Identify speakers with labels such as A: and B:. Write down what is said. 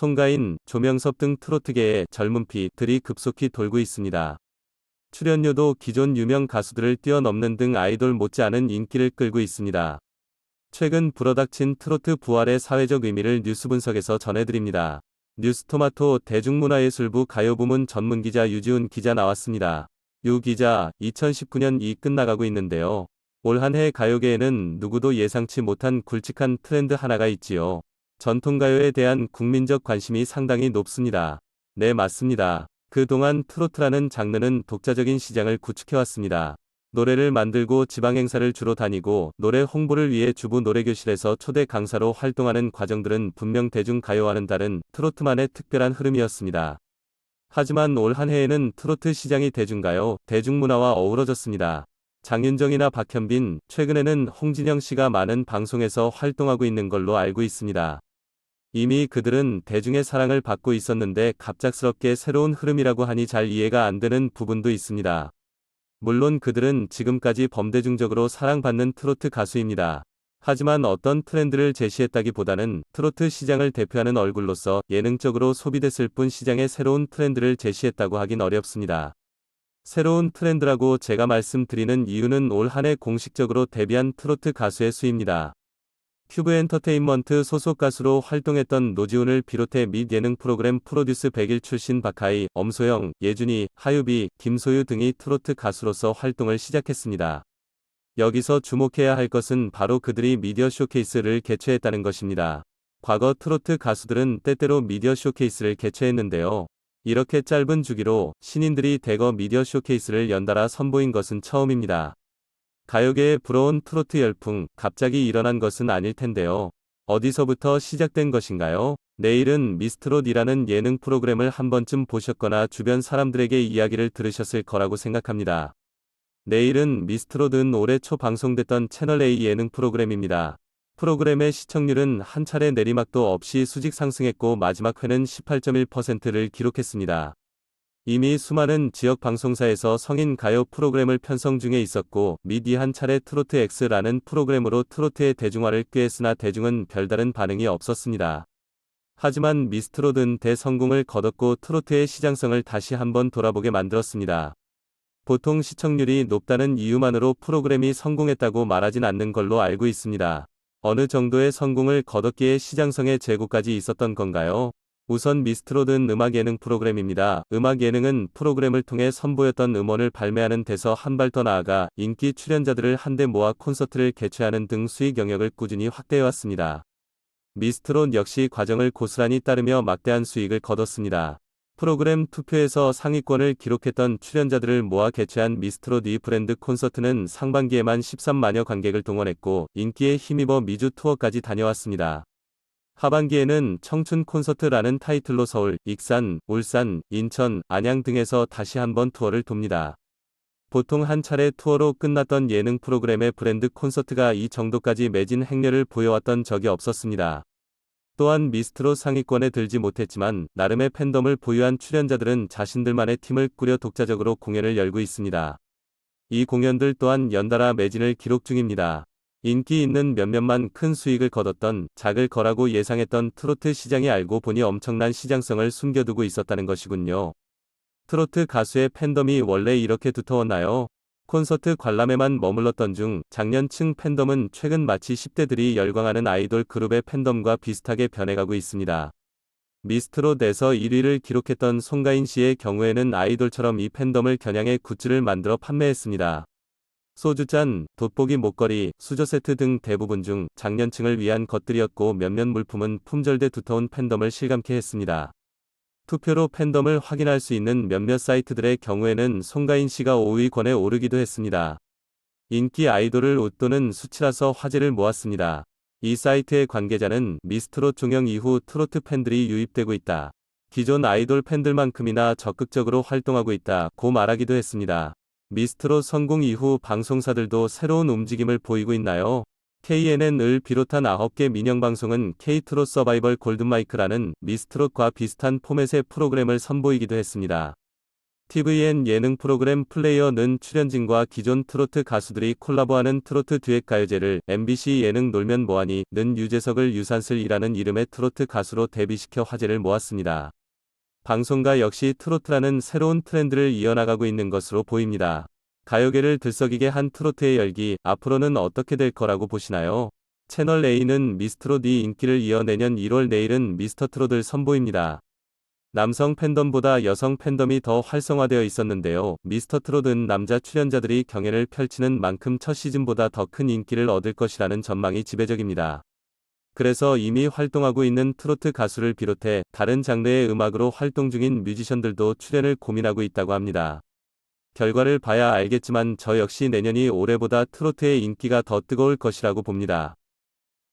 A: 송가인, 조명섭 등 트로트계의 젊은 피들이 급속히 돌고 있습니다. 출연료도 기존 유명 가수들을 뛰어넘는 등 아이돌 못지않은 인기를 끌고 있습니다. 최근 불어닥친 트로트 부활의 사회적 의미를 뉴스 분석에서 전해드립니다. 뉴스토마토 대중문화예술부 가요부문 전문기자 유지훈 기자 나왔습니다. 유 기자, 2019년이 끝나가고 있는데요. 올 한 해 가요계에는 누구도 예상치 못한 굵직한 트렌드 하나가 있지요. 전통가요에 대한 국민적 관심이 상당히 높습니다. 네, 맞습니다. 그동안 트로트라는 장르는 독자적인 시장을 구축해왔습니다. 노래를 만들고 지방행사를 주로 다니고 노래 홍보를 위해 주부 노래교실에서 초대 강사로 활동하는 과정들은 분명 대중가요와는 다른 트로트만의 특별한 흐름이었습니다. 하지만 올 한 해에는 트로트 시장이 대중가요, 대중문화와 어우러졌습니다. 장윤정이나 박현빈, 최근에는 홍진영 씨가 많은 방송에서 활동하고 있는 걸로 알고 있습니다. 이미 그들은 대중의 사랑을 받고 있었는데 갑작스럽게 새로운 흐름이라고 하니 잘 이해가 안 되는 부분도 있습니다. 물론 그들은 지금까지 범대중적으로 사랑받는 트로트 가수입니다. 하지만 어떤 트렌드를 제시했다기보다는 트로트 시장을 대표하는 얼굴로서 예능적으로 소비됐을 뿐 시장의 새로운 트렌드를 제시했다고 하긴 어렵습니다. 새로운 트렌드라고 제가 말씀드리는 이유는 올 한 해 공식적으로 데뷔한 트로트 가수의 수입니다. 큐브 엔터테인먼트 소속 가수로 활동했던 노지훈을 비롯해 및 예능 프로그램 프로듀스 100일 출신 박하이, 엄소영, 예준이, 하유비, 김소유 등이 트로트 가수로서 활동을 시작했습니다. 여기서 주목해야 할 것은 바로 그들이 미디어 쇼케이스를 개최했다는 것입니다. 과거 트로트 가수들은 때때로 미디어 쇼케이스를 개최했는데요. 이렇게 짧은 주기로 신인들이 대거 미디어 쇼케이스를 연달아 선보인 것은 처음입니다. 가요계에 불어온 트로트 열풍, 갑자기 일어난 것은 아닐 텐데요. 어디서부터 시작된 것인가요? 내일은 미스트롯이라는 예능 프로그램을 한 번쯤 보셨거나 주변 사람들에게 이야기를 들으셨을 거라고 생각합니다. 내일은 미스트롯은 올해 초 방송됐던 채널A 예능 프로그램입니다. 프로그램의 시청률은 한 차례 내리막도 없이 수직 상승했고 마지막 회는 18.1%를 기록했습니다. 이미 수많은 지역 방송사에서 성인 가요 프로그램을 편성 중에 있었고 미디 한 차례 트로트 X라는 프로그램으로 트로트의 대중화를 꾀했으나 대중은 별다른 반응이 없었습니다. 하지만 미스트롯은 대성공을 거뒀고 트로트의 시장성을 다시 한번 돌아보게 만들었습니다. 보통 시청률이 높다는 이유만으로 프로그램이 성공했다고 말하진 않는 걸로 알고 있습니다. 어느 정도의 성공을 거뒀기에 시장성의 제고까지 있었던 건가요? 우선 미스트롯은 음악 예능 프로그램입니다. 음악 예능은 프로그램을 통해 선보였던 음원을 발매하는 데서 한 발 더 나아가 인기 출연자들을 한데 모아 콘서트를 개최하는 등 수익 영역을 꾸준히 확대해왔습니다. 미스트롯 역시 과정을 고스란히 따르며 막대한 수익을 거뒀습니다. 프로그램 투표에서 상위권을 기록했던 출연자들을 모아 개최한 미스트롯 이 브랜드 콘서트는 상반기에만 13만여 관객을 동원했고 인기에 힘입어 미주 투어까지 다녀왔습니다. 하반기에는 청춘 콘서트라는 타이틀로 서울, 익산, 울산, 인천, 안양 등에서 다시 한번 투어를 돕니다. 보통 한 차례 투어로 끝났던 예능 프로그램의 브랜드 콘서트가 이 정도까지 매진 행렬을 보여왔던 적이 없었습니다. 또한 미스트롯 상위권에 들지 못했지만 나름의 팬덤을 보유한 출연자들은 자신들만의 팀을 꾸려 독자적으로 공연을 열고 있습니다. 이 공연들 또한 연달아 매진을 기록 중입니다. 인기 있는 몇몇만 큰 수익을 거뒀던 작을 거라고 예상했던 트로트 시장이 알고 보니 엄청난 시장성을 숨겨두고 있었다는 것이군요. 트로트 가수의 팬덤이 원래 이렇게 두터웠나요? 콘서트 관람에만 머물렀던 중 장년층 팬덤은 최근 마치 10대들이 열광하는 아이돌 그룹의 팬덤과 비슷하게 변해가고 있습니다. 미스트롯에서 1위를 기록했던 송가인 씨의 경우에는 아이돌처럼 이 팬덤을 겨냥해 굿즈를 만들어 판매했습니다. 소주잔, 돋보기 목걸이, 수저 세트 등 대부분 중 장년층을 위한 것들이었고 몇몇 물품은 품절돼 두터운 팬덤을 실감케 했습니다. 투표로 팬덤을 확인할 수 있는 몇몇 사이트들의 경우에는 송가인 씨가 5위권에 오르기도 했습니다. 인기 아이돌을 웃도는 수치라서 화제를 모았습니다. 이 사이트의 관계자는 미스트롯 종영 이후 트로트 팬들이 유입되고 있다. 기존 아이돌 팬들만큼이나 적극적으로 활동하고 있다고 말하기도 했습니다. 미스트롯 성공 이후 방송사들도 새로운 움직임을 보이고 있나요? KNN을 비롯한 9개 민영방송은 K트롯 서바이벌 골든마이크라는 미스트롯과 비슷한 포맷의 프로그램을 선보이기도 했습니다. TVN 예능 프로그램 플레이어는 출연진과 기존 트로트 가수들이 콜라보하는 트로트 듀엣 가요제를 MBC 예능 놀면 뭐하니는 유재석을 유산슬이라는 이름의 트로트 가수로 데뷔시켜 화제를 모았습니다. 방송가 역시 트로트라는 새로운 트렌드를 이어나가고 있는 것으로 보입니다. 가요계를 들썩이게 한 트로트의 열기, 앞으로는 어떻게 될 거라고 보시나요? 채널A는 미스트롯2 인기를 이어 내년 1월 내일은 미스터트롯을 선보입니다. 남성 팬덤보다 여성 팬덤이 더 활성화되어 있었는데요. 미스터트롯은 남자 출연자들이 경연을 펼치는 만큼 첫 시즌보다 더 큰 인기를 얻을 것이라는 전망이 지배적입니다. 그래서 이미 활동하고 있는 트로트 가수를 비롯해 다른 장르의 음악으로 활동 중인 뮤지션들도 출연을 고민하고 있다고 합니다. 결과를 봐야 알겠지만 저 역시 내년이 올해보다 트로트의 인기가 더 뜨거울 것이라고 봅니다.